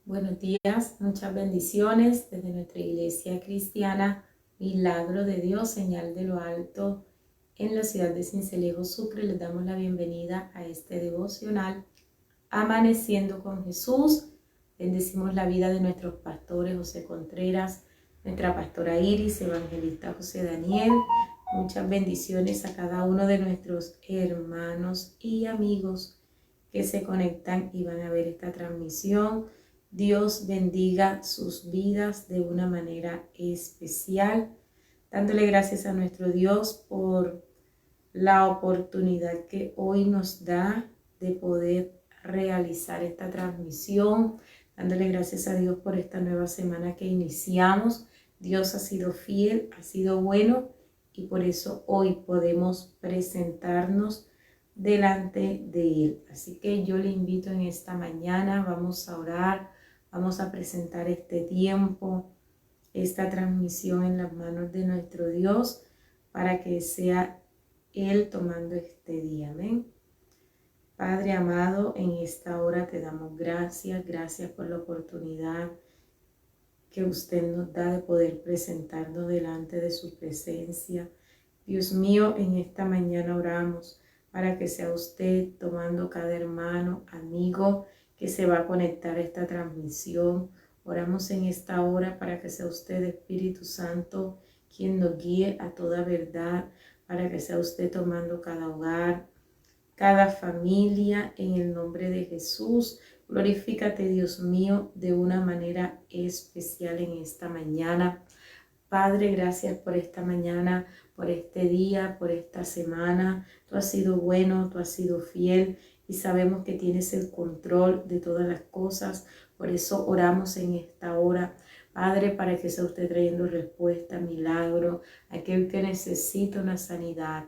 Buenos días, muchas bendiciones desde nuestra iglesia cristiana Milagro de Dios, señal de lo alto en la ciudad de Sincelejo, Sucre. Les damos la bienvenida a este devocional Amaneciendo con Jesús. Bendecimos la vida de nuestros pastores José Contreras, nuestra pastora Iris, evangelista José Daniel. Muchas bendiciones a cada uno de nuestros hermanos y amigos que se conectan y van a ver esta transmisión. Dios bendiga sus vidas de una manera especial, dándole gracias a nuestro Dios por la oportunidad que hoy nos da de poder realizar esta transmisión, dándole gracias a Dios por esta nueva semana que iniciamos. Dios ha sido fiel, ha sido bueno y por eso hoy podemos presentarnos delante de Él. Así que yo le invito en esta mañana, vamos a orar, vamos a presentar este tiempo, esta transmisión en las manos de nuestro Dios para que sea Él tomando este día. Amén. Padre amado, en esta hora te damos gracias, gracias por la oportunidad que usted nos da de poder presentarnos delante de su presencia. Dios mío, en esta mañana oramos para que sea usted tomando cada hermano, amigo que se va a conectar a esta transmisión. Oramos en esta hora para que sea usted, Espíritu Santo, quien nos guíe a toda verdad, para que sea usted tomando cada hogar, cada familia, en el nombre de Jesús. Glorifícate, Dios mío, de una manera especial en esta mañana. Padre, gracias por esta mañana, por este día, por esta semana. Tú has sido bueno, tú has sido fiel y sabemos que tienes el control de todas las cosas. Por eso oramos en esta hora, Padre, para que sea usted trayendo respuesta, milagro, aquel que necesita una sanidad,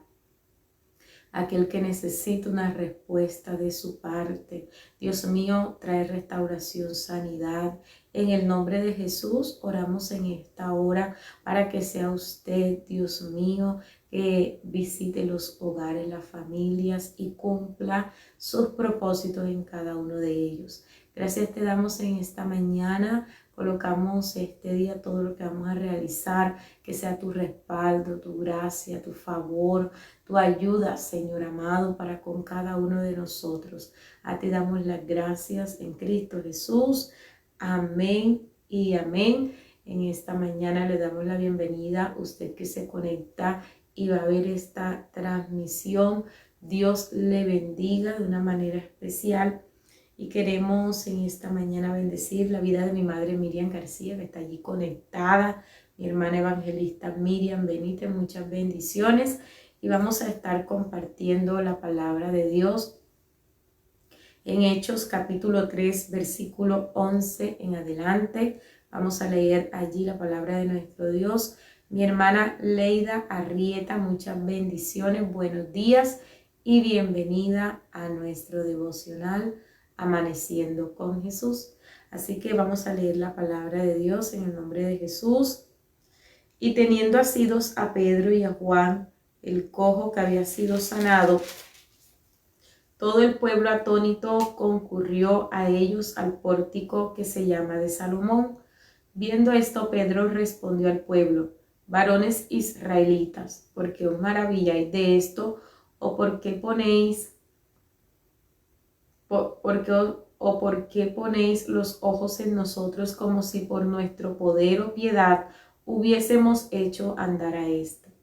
aquel que necesita una respuesta de su parte. Dios mío, trae restauración, sanidad. En el nombre de Jesús oramos en esta hora para que sea usted, Dios mío, que visite los hogares, las familias y cumpla sus propósitos en cada uno de ellos. Gracias te damos en esta mañana. Colocamos este día todo lo que vamos a realizar, que sea tu respaldo, tu gracia, tu favor, tu ayuda, Señor amado, para con cada uno de nosotros. A ti damos las gracias en Cristo Jesús. Amén y amén. En esta mañana le damos la bienvenida a usted que se conecta y va a ver esta transmisión. Dios le bendiga de una manera especial. Y queremos en esta mañana bendecir la vida de mi madre Miriam García, que está allí conectada, mi hermana evangelista Miriam Benítez, muchas bendiciones. Y vamos a estar compartiendo la palabra de Dios en Hechos capítulo 3, versículo 11 en adelante. Vamos a leer allí la palabra de nuestro Dios. Mi hermana Leida Arrieta, muchas bendiciones, buenos días y bienvenida a nuestro devocional Amaneciendo con Jesús. Así que vamos a leer la palabra de Dios en el nombre de Jesús. Y teniendo asidos a Pedro y a Juan, el cojo que había sido sanado, todo el pueblo atónito concurrió a ellos al pórtico que se llama de Salomón. Viendo esto, Pedro respondió al pueblo: varones israelitas, ¿por qué os maravilláis de esto? ¿O por qué ponéis los ojos en nosotros como si por nuestro poder o piedad hubiésemos hecho andar a éste?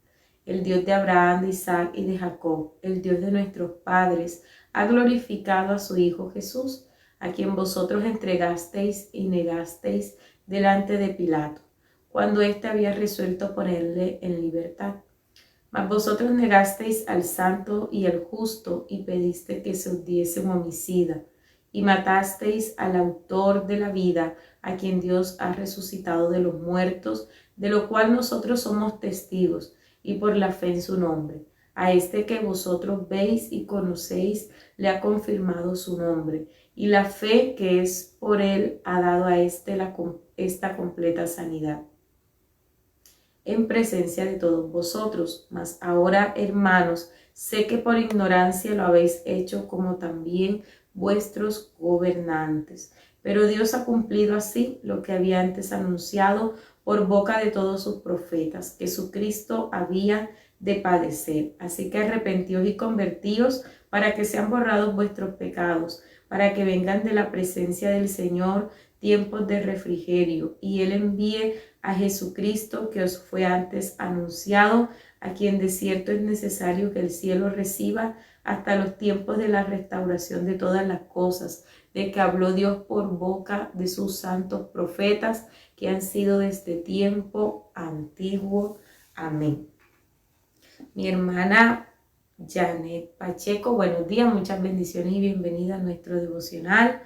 El Dios de Abraham, de Isaac y de Jacob, el Dios de nuestros padres, ha glorificado a su Hijo Jesús, a quien vosotros entregasteis y negasteis delante de Pilato, cuando éste había resuelto ponerle en libertad. Mas vosotros negasteis al santo y al justo y pediste que se os diese un homicida, y matasteis al autor de la vida, a quien Dios ha resucitado de los muertos, de lo cual nosotros somos testigos, y por la fe en su nombre. A este que vosotros veis y conocéis, le ha confirmado su nombre, y la fe que es por él ha dado a esta completa sanidad en presencia de todos vosotros. Mas ahora, hermanos, sé que por ignorancia lo habéis hecho, como también vuestros gobernantes. Pero Dios ha cumplido así lo que había antes anunciado por boca de todos sus profetas, que su Cristo había de padecer. Así que arrepentíos y convertíos para que sean borrados vuestros pecados, para que vengan de la presencia del Señor tiempos de refrigerio, y Él envíe a Jesucristo que os fue antes anunciado, a quien de cierto es necesario que el cielo reciba hasta los tiempos de la restauración de todas las cosas, de que habló Dios por boca de sus santos profetas, que han sido desde tiempo antiguo. Amén. Mi hermana Janet Pacheco, buenos días, muchas bendiciones y bienvenida a nuestro devocional.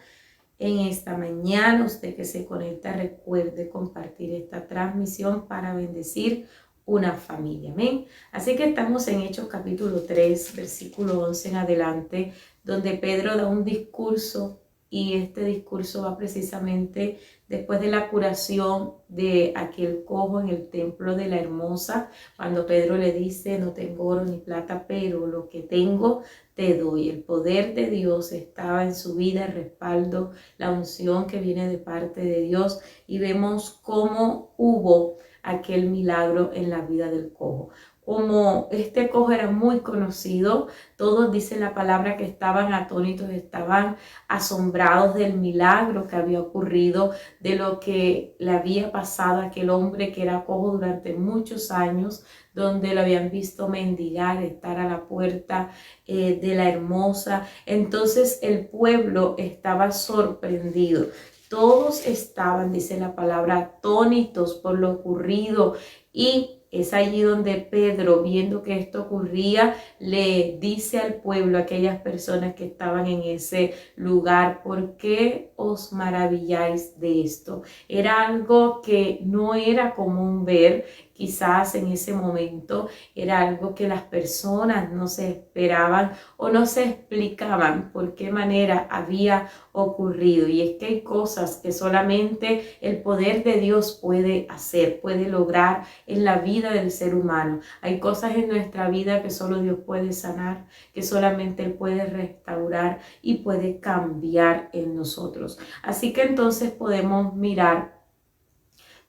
En esta mañana, usted que se conecta, recuerde compartir esta transmisión para bendecir una familia. Amén. Así que estamos en Hechos capítulo 3, versículo 11 en adelante, donde Pedro da un discurso, y este discurso va precisamente después de la curación de aquel cojo en el templo de la Hermosa, cuando Pedro le dice: no tengo oro ni plata, pero lo que tengo te doy. El poder de Dios estaba en su vida, el respaldo, la unción que viene de parte de Dios, y vemos cómo hubo aquel milagro en la vida del cojo. Como este cojo era muy conocido, todos, dice la palabra, que estaban atónitos, estaban asombrados del milagro que había ocurrido, de lo que le había pasado a aquel hombre que era cojo durante muchos años, donde lo habían visto mendigar, estar a la puerta de la Hermosa. Entonces el pueblo estaba sorprendido. Todos estaban, dice la palabra, atónitos por lo ocurrido, y es allí donde Pedro, viendo que esto ocurría, le dice al pueblo, a aquellas personas que estaban en ese lugar: ¿por qué os maravilláis de esto? Era algo que no era común ver, quizás en ese momento era algo que las personas no se esperaban o no se explicaban por qué manera había ocurrido. Y es que hay cosas que solamente el poder de Dios puede hacer, puede lograr en la vida del ser humano. Hay cosas en nuestra vida que solo Dios puede sanar, que solamente Él puede restaurar y puede cambiar en nosotros. Así que entonces podemos mirar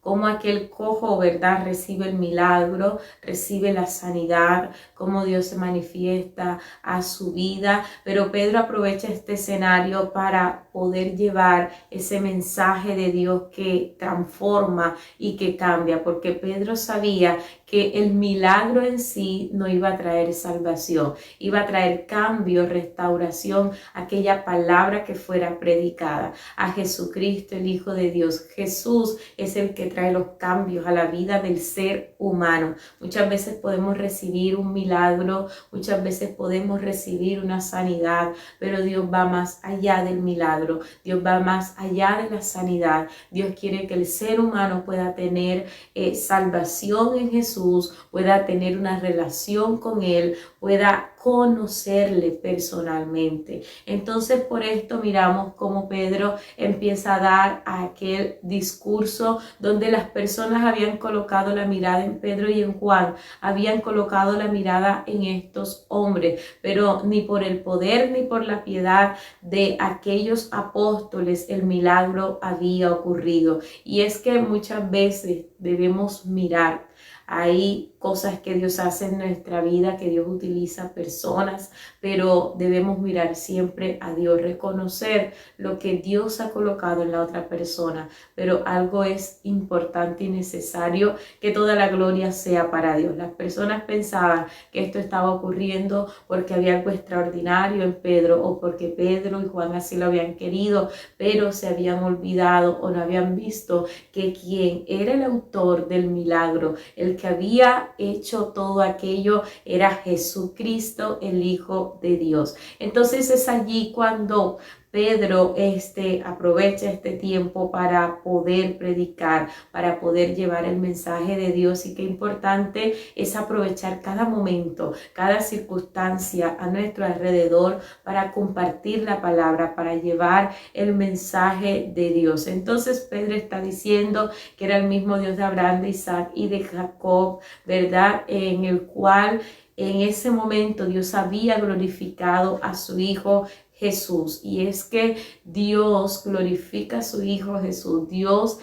cómo aquel cojo, ¿verdad?, recibe el milagro, recibe la sanidad, cómo Dios se manifiesta a su vida. Pero Pedro aprovecha este escenario para poder llevar ese mensaje de Dios que transforma y que cambia, porque Pedro sabía que el milagro en sí no iba a traer salvación, iba a traer cambio, restauración, aquella palabra que fuera predicada, a Jesucristo, el Hijo de Dios. Jesús es el que trae los cambios a la vida del ser humano. Muchas veces podemos recibir un milagro, muchas veces podemos recibir una sanidad, pero Dios va más allá del milagro, Dios va más allá de la sanidad. Dios quiere que el ser humano pueda tener salvación en Jesús, pueda tener una relación con Él, pueda conocerle personalmente. Entonces, por esto miramos cómo Pedro empieza a dar aquel discurso donde las personas habían colocado la mirada en Pedro y en Juan, habían colocado la mirada en estos hombres, pero ni por el poder ni por la piedad de aquellos apóstoles el milagro había ocurrido. Y es que muchas veces debemos mirar. Hay cosas que Dios hace en nuestra vida, que Dios utiliza personas, pero debemos mirar siempre a Dios, reconocer lo que Dios ha colocado en la otra persona. Pero algo es importante y necesario: que toda la gloria sea para Dios. Las personas pensaban que esto estaba ocurriendo porque había algo extraordinario en Pedro, o porque Pedro y Juan así lo habían querido, pero se habían olvidado o no habían visto que quien era el autor del milagro, el que había hecho todo aquello, era Jesucristo, el Hijo de Dios. Entonces es allí cuando Pedro aprovecha este tiempo para poder predicar, para poder llevar el mensaje de Dios. Y qué importante es aprovechar cada momento, cada circunstancia a nuestro alrededor para compartir la palabra, para llevar el mensaje de Dios. Entonces Pedro está diciendo que era el mismo Dios de Abraham, de Isaac y de Jacob, ¿verdad?, en el cual en ese momento Dios había glorificado a su Hijo Jesús, y es que Dios glorifica a su Hijo Jesús. Dios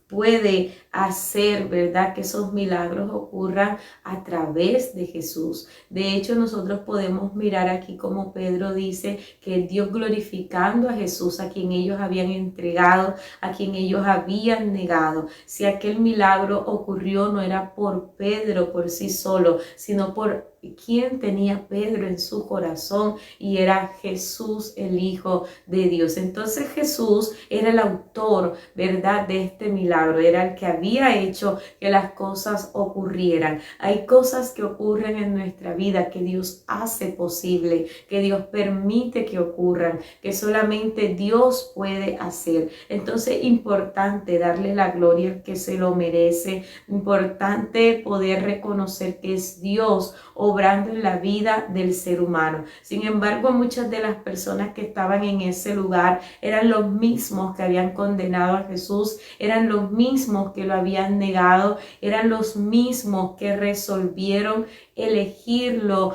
puede hacer, ¿verdad?, que esos milagros ocurran a través de Jesús. De hecho, nosotros podemos mirar aquí como Pedro dice que Dios glorificando a Jesús, a quien ellos habían entregado, a quien ellos habían negado. Si aquel milagro ocurrió, no era por Pedro por sí solo, sino por quien tenía Pedro en su corazón, y era Jesús, el Hijo de Dios. Entonces Jesús era el autor, ¿verdad?, de este milagro, era el que había hecho que las cosas ocurrieran. Hay cosas que ocurren en nuestra vida que Dios hace posible, que Dios permite que ocurran, que solamente Dios puede hacer. Entonces, importante darle la gloria al que se lo merece, importante poder reconocer que es Dios obrando en la vida del ser humano. Sin embargo, muchas de las personas que estaban en ese lugar eran los mismos que habían condenado a Jesús, eran los mismos que lo habían negado, eran los mismos que resolvieron elegirlo,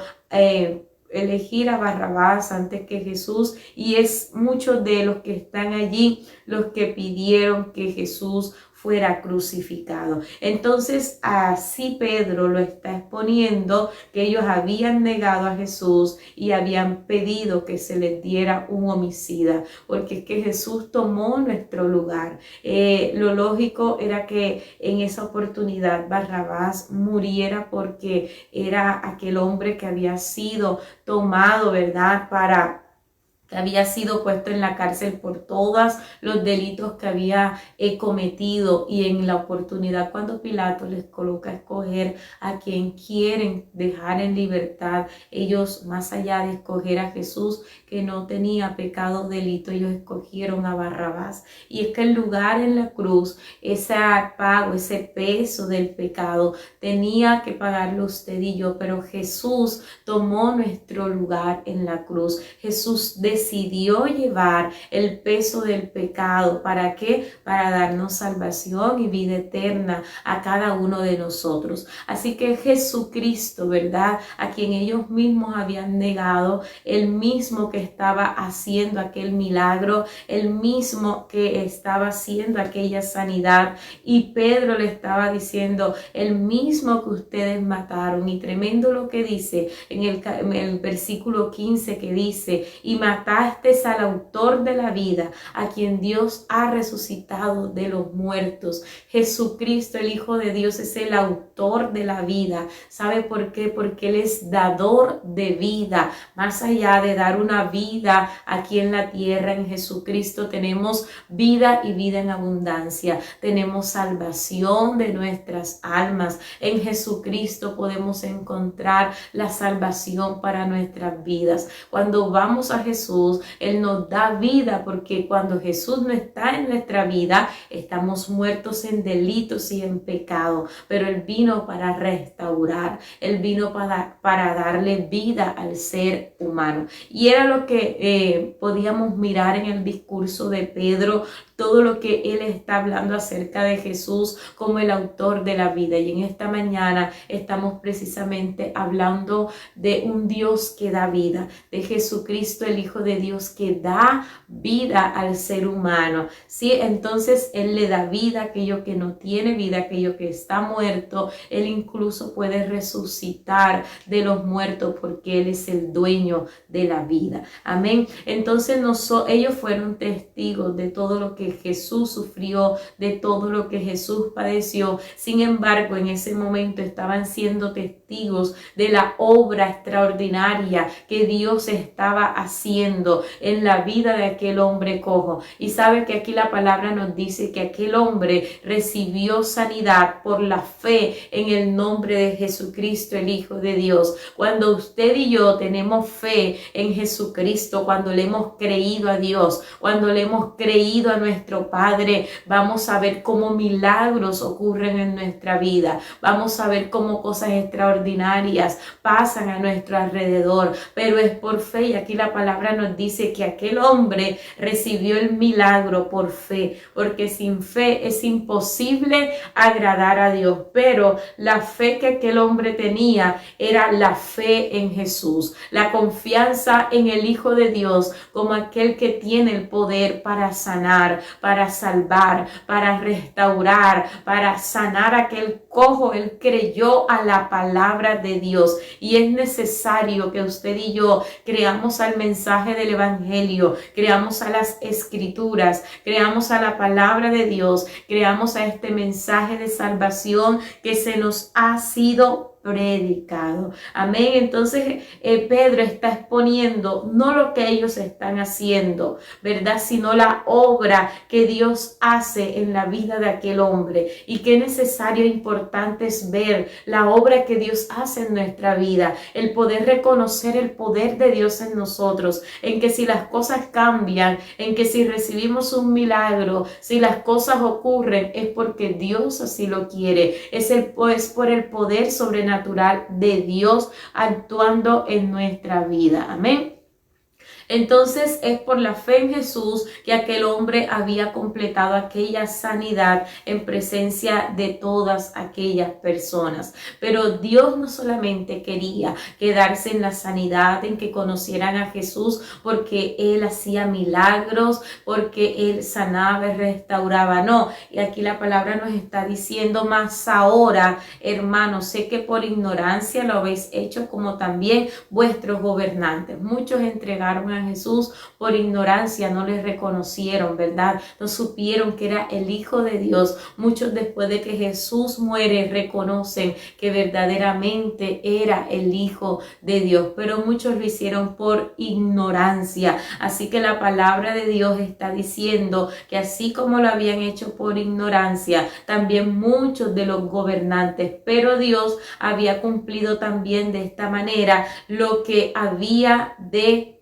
elegir a Barrabás antes que Jesús, y es muchos de los que están allí los que pidieron que Jesús fuera crucificado. Entonces así Pedro lo está exponiendo, que ellos habían negado a Jesús y habían pedido que se les diera un homicida, porque es que Jesús tomó nuestro lugar. Lo lógico era que en esa oportunidad Barrabás muriera, porque era aquel hombre que había sido tomado, ¿verdad?, que había sido puesto en la cárcel por todos los delitos que había cometido, y en la oportunidad cuando Pilato les coloca a escoger a quien quieren dejar en libertad, ellos, más allá de escoger a Jesús, que no tenía pecado o delito, ellos escogieron a Barrabás. Y es que el lugar en la cruz, ese pago, ese peso del pecado, tenía que pagarlo usted y yo, pero Jesús tomó nuestro lugar en la cruz. Jesús decidió llevar el peso del pecado. ¿Para qué? Para darnos salvación y vida eterna a cada uno de nosotros. Así que Jesucristo, ¿verdad?, a quien ellos mismos habían negado, el mismo que estaba haciendo aquel milagro, el mismo que estaba haciendo aquella sanidad, y Pedro le estaba diciendo, el mismo que ustedes mataron. Y tremendo lo que dice en el versículo 15, que dice, y mataste al autor de la vida, a quien Dios ha resucitado de los muertos. Jesucristo, el Hijo de Dios, es el autor de la vida. ¿Sabe por qué? Porque Él es dador de vida. Más allá de dar una vida aquí en la tierra, en Jesucristo tenemos vida y vida en abundancia. Tenemos salvación de nuestras almas. En Jesucristo podemos encontrar la salvación para nuestras vidas. Cuando vamos a Jesús, Él nos da vida, porque cuando Jesús no está en nuestra vida, estamos muertos en delitos y en pecado, pero Él vino para restaurar, Él vino para darle vida al ser humano. Y era lo que podíamos mirar en el discurso de Pedro, todo lo que él está hablando acerca de Jesús como el autor de la vida. Y en esta mañana estamos precisamente hablando de un Dios que da vida, de Jesucristo, el Hijo de Dios, que da vida al ser humano. Sí, entonces Él le da vida a aquello que no tiene vida, aquello que está muerto. Él incluso puede resucitar de los muertos, porque Él es el dueño de la vida. Amén. Entonces ellos fueron testigos de todo lo que Jesús sufrió, de todo lo que Jesús padeció. Sin embargo, en ese momento estaban siendo testigos de la obra extraordinaria que Dios estaba haciendo en la vida de aquel hombre cojo. Y sabe que aquí la palabra nos dice que aquel hombre recibió sanidad por la fe en el nombre de Jesucristo, el Hijo de Dios. Cuando usted y yo tenemos fe en Jesucristo, cuando le hemos creído a Dios, cuando le hemos creído a nuestro Padre, vamos a ver cómo milagros ocurren en nuestra vida. Vamos a ver cómo cosas extraordinarias pasan a nuestro alrededor, pero es por fe. Y aquí la palabra nos nos dice que aquel hombre recibió el milagro por fe, porque sin fe es imposible agradar a Dios. Pero la fe que aquel hombre tenía era la fe en Jesús, la confianza en el Hijo de Dios como aquel que tiene el poder para sanar, para salvar, para restaurar, para sanar a aquel cojo. Él creyó a la palabra de Dios, y es necesario que usted y yo creamos al mensaje del evangelio, creamos a las escrituras, creamos a la palabra de Dios, creamos a este mensaje de salvación que se nos ha sido predicado. Amén. Entonces Pedro está exponiendo no lo que ellos están haciendo, ¿verdad? Sino la obra que Dios hace en la vida de aquel hombre. Y qué necesario e importante es ver la obra que Dios hace en nuestra vida, el poder reconocer el poder de Dios en nosotros, en que si las cosas cambian, en que si recibimos un milagro, si las cosas ocurren, es porque Dios así lo quiere. Es por el poder sobrenatural de Dios actuando en nuestra vida. Amén. Entonces es por la fe en Jesús que aquel hombre había completado aquella sanidad en presencia de todas aquellas personas. Pero Dios no solamente quería quedarse en la sanidad, en que conocieran a Jesús, porque Él hacía milagros, porque Él sanaba y restauraba. No, y aquí la palabra nos está diciendo: más ahora, hermanos, sé que por ignorancia lo habéis hecho, como también vuestros gobernantes. Muchos entregaron a Jesús por ignorancia, no le reconocieron, ¿verdad? No supieron que era el Hijo de Dios. Muchos, después de que Jesús muere, reconocen que verdaderamente era el Hijo de Dios, pero muchos lo hicieron por ignorancia. Así que la palabra de Dios está diciendo que así como lo habían hecho por ignorancia, también muchos de los gobernantes, pero Dios había cumplido también de esta manera lo que había de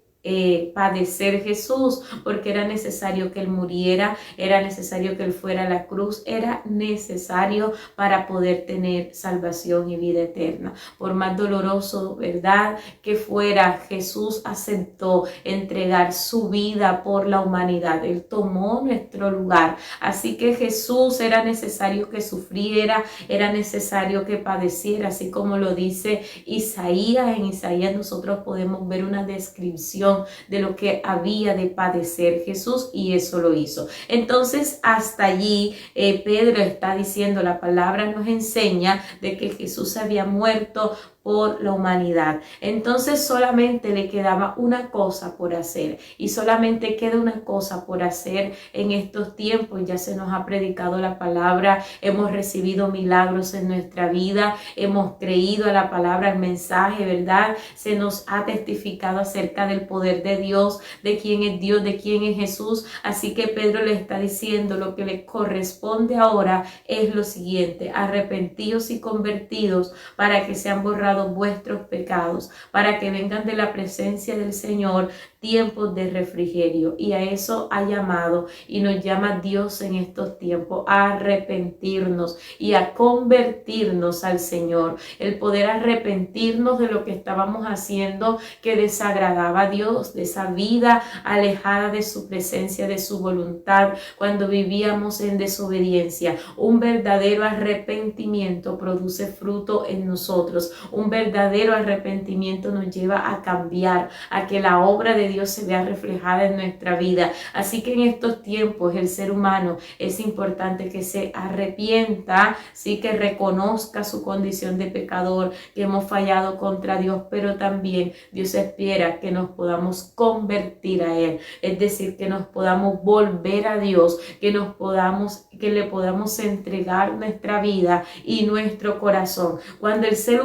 padecer Jesús, porque era necesario que Él muriera, era necesario que Él fuera a la cruz, era necesario para poder tener salvación y vida eterna. Por más doloroso, ¿verdad?, que fuera, Jesús aceptó entregar su vida por la humanidad. Él tomó nuestro lugar. Así que Jesús era necesario que sufriera, era necesario que padeciera, así como lo dice Isaías. En Isaías nosotros podemos ver una descripción de lo que había de padecer Jesús, y eso lo hizo. Entonces hasta allí Pedro está diciendo, la palabra nos enseña de que Jesús había muerto por la humanidad. Entonces solamente le quedaba una cosa por hacer, y solamente queda una cosa por hacer en estos tiempos. Ya se nos ha predicado la palabra, hemos recibido milagros en nuestra vida, hemos creído a la palabra, al mensaje, ¿verdad? Se nos ha testificado acerca del poder de Dios, de quién es Dios, de quién es Jesús. Así que Pedro le está diciendo, lo que le corresponde ahora es lo siguiente: arrepentíos y convertidos para que sean borrados vuestros pecados, para que vengan de la presencia del Señor tiempos de refrigerio. Y a eso ha llamado y nos llama Dios en estos tiempos, a arrepentirnos y a convertirnos al Señor. El poder arrepentirnos de lo que estábamos haciendo que desagradaba a Dios, de esa vida alejada de su presencia, de su voluntad, cuando vivíamos en desobediencia. Un verdadero arrepentimiento produce fruto en nosotros. Un verdadero arrepentimiento nos lleva a cambiar, a que la obra de Dios se vea reflejada en nuestra vida. Así que en estos tiempos el ser humano es importante que se arrepienta, sí, que reconozca su condición de pecador, que hemos fallado contra Dios, pero también Dios espera que nos podamos convertir a Él, es decir, que nos podamos volver a Dios, que le podamos entregar nuestra vida y nuestro corazón. Cuando el ser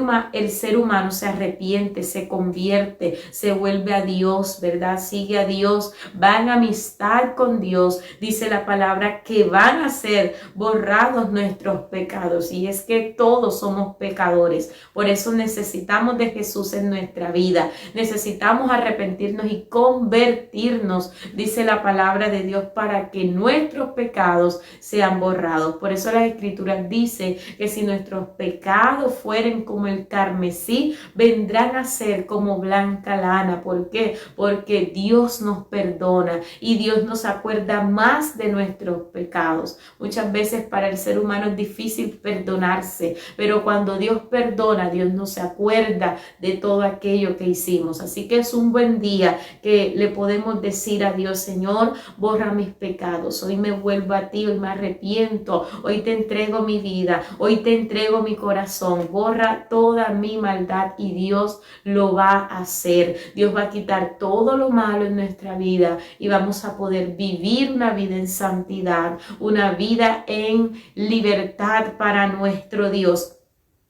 humano se arrepiente, se convierte, se vuelve a Dios, ¿verdad? Sigue a Dios, va en amistad con Dios. Dice la palabra que van a ser borrados nuestros pecados, y es que todos somos pecadores. Por eso necesitamos de Jesús en nuestra vida. Necesitamos arrepentirnos y convertirnos, dice la palabra de Dios, para que nuestros pecados sean sean borrados. Por eso las Escrituras dicen que si nuestros pecados fueren como el carmesí, vendrán a ser como blanca lana. ¿Por qué? Porque Dios nos perdona y Dios nos acuerda más de nuestros pecados. Muchas veces para el ser humano es difícil perdonarse, pero cuando Dios perdona, Dios no se acuerda de todo aquello que hicimos. Así que es un buen día que le podemos decir a Dios: Señor, borra mis pecados. Hoy me vuelvo a ti, hoy me arrepiento, hoy te entrego mi vida, hoy te entrego mi corazón. Borra toda mi maldad y Dios lo va a hacer. Dios va a quitar todo lo malo en nuestra vida y vamos a poder vivir una vida en santidad, una vida en libertad para nuestro Dios.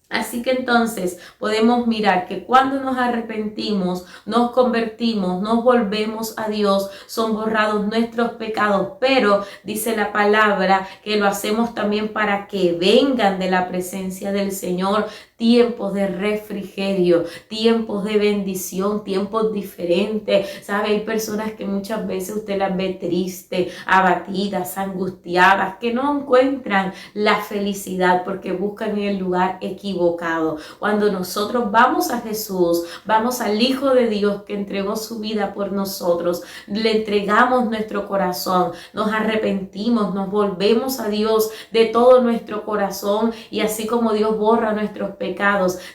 Así que entonces podemos mirar que cuando nos arrepentimos, nos convertimos, nos volvemos a Dios, son borrados nuestros pecados, pero dice la palabra que lo hacemos también para que vengan de la presencia del Señor tiempos de refrigerio, tiempos de bendición, tiempos diferentes. ¿Sabe? Hay personas que muchas veces usted las ve tristes, abatidas, angustiadas, que no encuentran la felicidad porque buscan en el lugar equivocado. Cuando nosotros vamos a Jesús, vamos al Hijo de Dios que entregó su vida por nosotros, le entregamos nuestro corazón, nos arrepentimos, nos volvemos a Dios de todo nuestro corazón, y así como Dios borra nuestros pecados,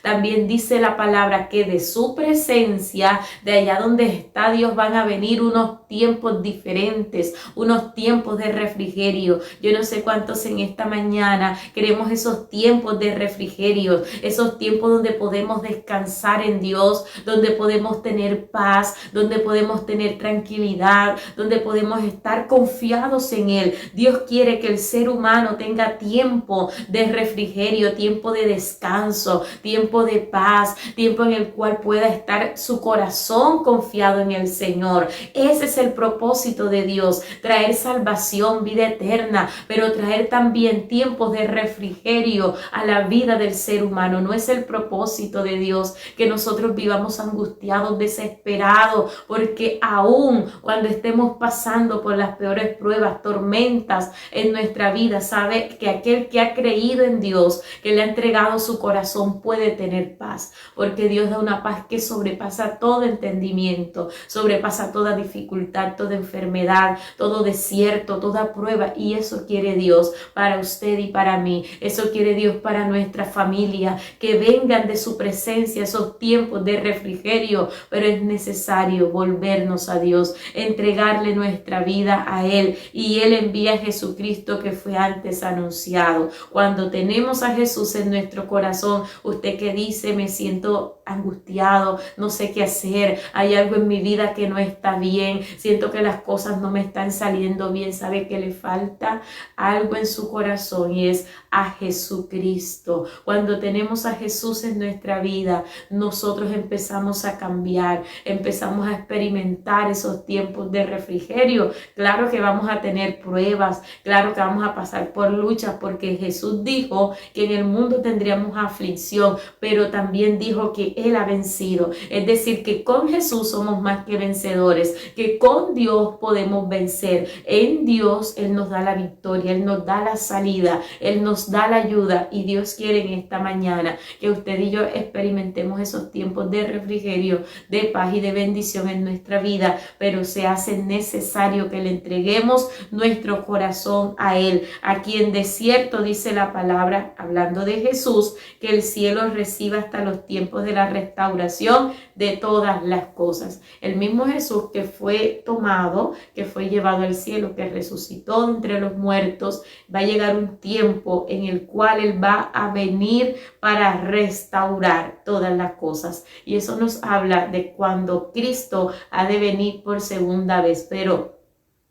también dice la palabra que de su presencia, de allá donde está Dios, van a venir unos tiempos diferentes, unos tiempos de refrigerio. Yo no sé cuántos en esta mañana queremos esos tiempos de refrigerio, esos tiempos donde podemos descansar en Dios, donde podemos tener paz, donde podemos tener tranquilidad, donde podemos estar confiados en Él. Dios quiere que el ser humano tenga tiempo de refrigerio, tiempo de descanso, tiempo de paz, tiempo en el cual pueda estar su corazón confiado en el Señor. Ese es el propósito de Dios: traer salvación, vida eterna, pero traer también tiempos de refrigerio a la vida del ser humano. No es el propósito de Dios que nosotros vivamos angustiados, desesperados, porque aún cuando estemos pasando por las peores pruebas, tormentas en nuestra vida, sabe que aquel que ha creído en Dios, que le ha entregado su corazón, puede tener paz, porque Dios da una paz que sobrepasa todo entendimiento, sobrepasa toda dificultad, toda enfermedad, todo desierto, toda prueba. Y eso quiere Dios para usted y para mí. Eso quiere Dios para nuestra familia, que vengan de su presencia esos tiempos de refrigerio, pero es necesario volvernos a Dios, entregarle nuestra vida a Él, y Él envía a Jesucristo que fue antes anunciado. Cuando tenemos a Jesús en nuestro corazón, usted que dice: me siento angustiado, no sé qué hacer, hay algo en mi vida que no está bien, siento que las cosas no me están saliendo bien, sabe que le falta algo en su corazón, y es a Jesucristo. Cuando tenemos a Jesús en nuestra vida, nosotros empezamos a cambiar, empezamos a experimentar esos tiempos de refrigerio. Claro que vamos a tener pruebas, claro que vamos a pasar por luchas, porque Jesús dijo que en el mundo tendríamos aflicción, pero también dijo que Él ha vencido. Es decir, que con Jesús somos más que vencedores, que con Dios podemos vencer. En Dios Él nos da la victoria, Él nos da la salida, Él nos da la ayuda, y Dios quiere en esta mañana que usted y yo experimentemos esos tiempos de refrigerio, de paz y de bendición en nuestra vida, pero se hace necesario que le entreguemos nuestro corazón a Él. Aquí en desierto dice la palabra, hablando de Jesús, que el cielo reciba hasta los tiempos de la restauración de todas las cosas. El mismo Jesús que fue tomado, que fue llevado al cielo, que resucitó entre los muertos, va a llegar un tiempo en el cual Él va a venir para restaurar todas las cosas. Y eso nos habla de cuando Cristo ha de venir por segunda vez, pero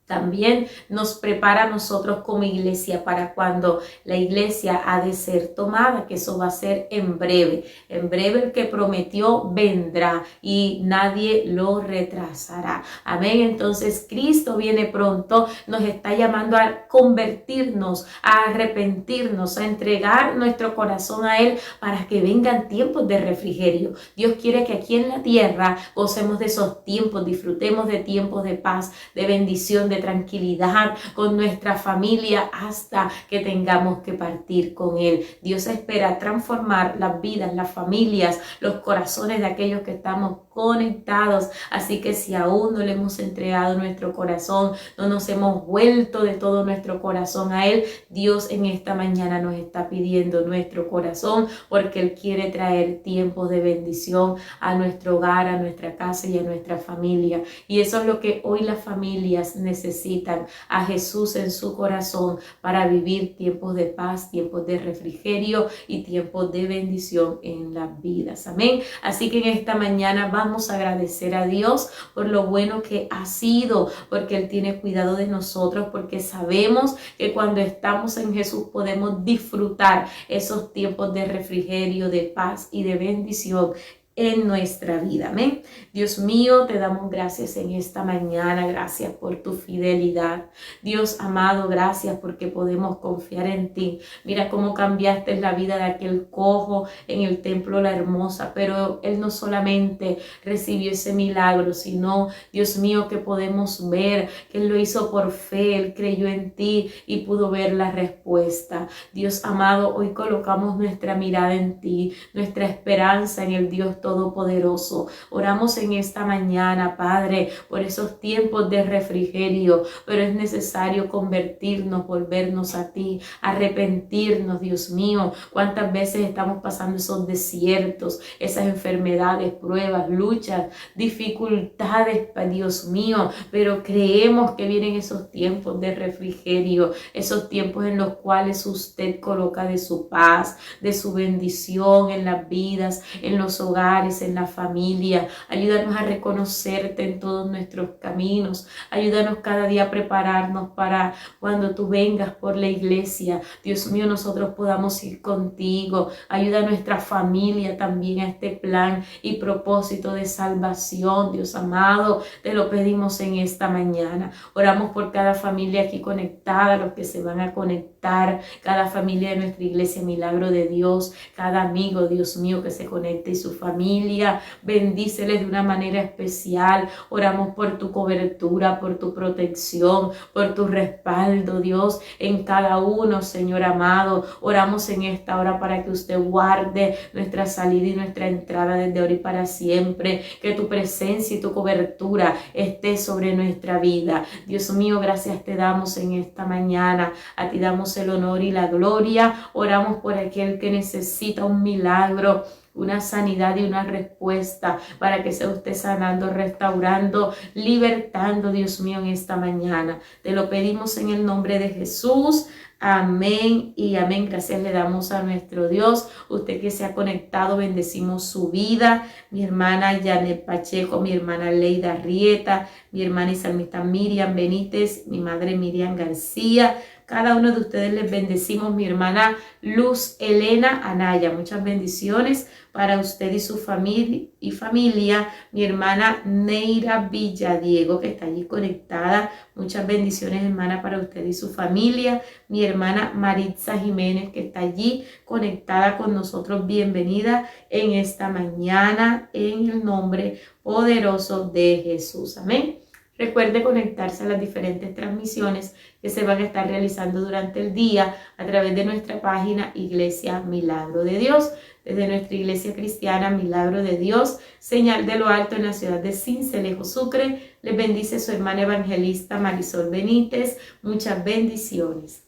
también nos prepara a nosotros como iglesia para cuando la iglesia ha de ser tomada, que eso va a ser en breve. En breve el que prometió vendrá y nadie lo retrasará. Amén. Entonces Cristo viene pronto, nos está llamando a convertirnos, a arrepentirnos, a entregar nuestro corazón a Él para que vengan tiempos de refrigerio. Dios quiere que aquí en la tierra gocemos de esos tiempos, disfrutemos de tiempos de paz, de bendición, de de tranquilidad con nuestra familia hasta que tengamos que partir con Él. Dios espera transformar las vidas, las familias, los corazones de aquellos que estamos conectados. Así que si aún no le hemos entregado nuestro corazón, no nos hemos vuelto de todo nuestro corazón a Él, Dios en esta mañana nos está pidiendo nuestro corazón, porque Él quiere traer tiempos de bendición a nuestro hogar, a nuestra casa y a nuestra familia. Y eso es lo que hoy las familias necesitan, a Jesús en su corazón para vivir tiempos de paz, tiempos de refrigerio y tiempos de bendición en las vidas. Amén. Así que en esta mañana vamos a agradecer a Dios por lo bueno que ha sido, porque Él tiene cuidado de nosotros, porque sabemos que cuando estamos en Jesús podemos disfrutar esos tiempos de refrigerio, de paz y de bendición en nuestra vida. Amén. Dios mío, te damos gracias en esta mañana. Gracias por tu fidelidad. Dios amado, gracias porque podemos confiar en ti. Mira cómo cambiaste la vida de aquel cojo en el templo La Hermosa, pero él no solamente recibió ese milagro, sino, Dios mío, que podemos ver que él lo hizo por fe. Él creyó en ti y pudo ver la respuesta. Dios amado, hoy colocamos nuestra mirada en ti, nuestra esperanza en el Dios Todopoderoso. Oramos en esta mañana, Padre, por esos tiempos de refrigerio, pero es necesario convertirnos, volvernos a ti, arrepentirnos, Dios mío. Cuántas veces estamos pasando esos desiertos, esas enfermedades, pruebas, luchas, dificultades, Dios mío, pero creemos que vienen esos tiempos de refrigerio, esos tiempos en los cuales usted coloca de su paz, de su bendición en las vidas, en los hogares, en la familia. Ayúdanos a reconocerte en todos nuestros caminos. Ayúdanos cada día a prepararnos para cuando tú vengas por la iglesia. Dios mío, nosotros podamos ir contigo. Ayuda a nuestra familia también a este plan y propósito de salvación. Dios amado, te lo pedimos en esta mañana. Oramos por cada familia aquí conectada, los que se van a conectar, cada familia de nuestra iglesia Milagro de Dios, cada amigo, Dios mío, que se conecte y su familia. Bendíceles de una manera especial. Oramos por tu cobertura, por tu protección, por tu respaldo, Dios, en cada uno, Señor amado. Oramos en esta hora para que usted guarde nuestra salida y nuestra entrada desde ahora y para siempre. Que tu presencia y tu cobertura esté sobre nuestra vida. Dios mío, gracias te damos en esta mañana. A ti damos el honor y la gloria. Oramos por aquel que necesita un milagro, una sanidad y una respuesta para que sea usted sanando, restaurando, libertando, Dios mío, en esta mañana. Te lo pedimos en el nombre de Jesús. Amén y amén. Gracias le damos a nuestro Dios. Usted que se ha conectado, bendecimos su vida. Mi hermana Janet Pacheco, mi hermana Leida Rieta, mi hermana y salmista Miriam Benítez, mi madre Miriam García. Cada uno de ustedes les bendecimos. Mi hermana Luz Elena Anaya, muchas bendiciones para usted y su familia. Mi hermana Neira Villadiego, que está allí conectada. Muchas bendiciones, hermana, para usted y su familia. Mi hermana Maritza Jiménez, que está allí conectada con nosotros. Bienvenida en esta mañana en el nombre poderoso de Jesús. Amén. Recuerde conectarse a las diferentes transmisiones que se van a estar realizando durante el día a través de nuestra página Iglesia Milagro de Dios. Desde nuestra iglesia cristiana Milagro de Dios, señal de lo alto en la ciudad de Sincelejo, Sucre, les bendice su hermana evangelista Marisol Benítez. Muchas bendiciones.